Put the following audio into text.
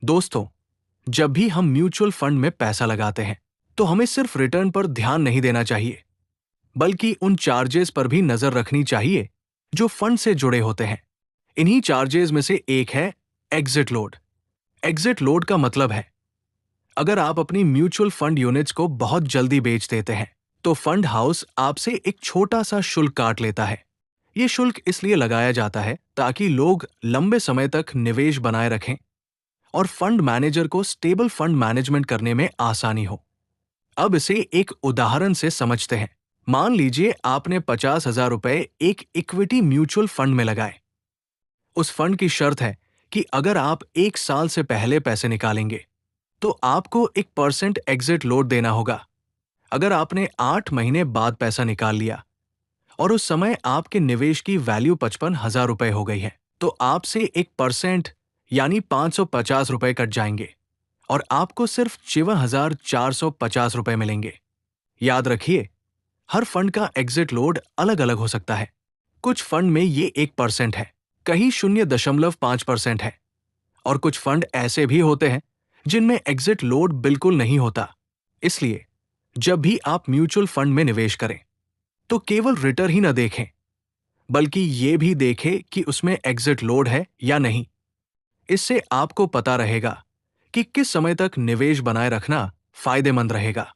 दोस्तों, जब भी हम म्यूचुअल फंड में पैसा लगाते हैं, तो हमें सिर्फ रिटर्न पर ध्यान नहीं देना चाहिए, बल्कि उन चार्जेस पर भी नजर रखनी चाहिए जो फंड से जुड़े होते हैं। इन्हीं चार्जेस में से एक है एग्जिट लोड। एग्जिट लोड का मतलब है, अगर आप अपनी म्यूचुअल फंड यूनिट्स को बहुत जल्दी बेच देते हैं, तो फंड हाउस आपसे एक छोटा सा शुल्क काट लेता है। ये शुल्क इसलिए लगाया जाता है ताकि लोग लंबे समय तक निवेश बनाए रखें और फंड मैनेजर को स्टेबल फंड मैनेजमेंट करने में आसानी हो। अब इसे एक उदाहरण से समझते हैं। मान लीजिए आपने 50,000 रुपए एक इक्विटी म्यूचुअल फंड में लगाए। उस फंड की शर्त है कि अगर आप 1 साल से पहले पैसे निकालेंगे, तो आपको 1% एग्जिट लोड देना होगा। अगर आपने 8 महीने बाद पैसा निकाल लिया और उस समय आपके निवेश की वैल्यू 55,000 रुपए हो गई है, तो आपसे 1% यानी 550 रुपए कट जाएंगे और आपको सिर्फ 5450 रुपए मिलेंगे। याद रखिए, हर फंड का एग्जिट लोड अलग अलग हो सकता है। कुछ फंड में ये 1% है, कहीं 0.5% है, और कुछ फंड ऐसे भी होते हैं जिनमें एग्जिट लोड बिल्कुल नहीं होता। इसलिए जब भी आप म्यूचुअल फंड में निवेश करें, तो केवल रिटर्न ही न देखें, बल्कि ये भी देखें कि उसमें एग्जिट लोड है या नहीं। इससे आपको पता रहेगा कि किस समय तक निवेश बनाए रखना फायदेमंद रहेगा।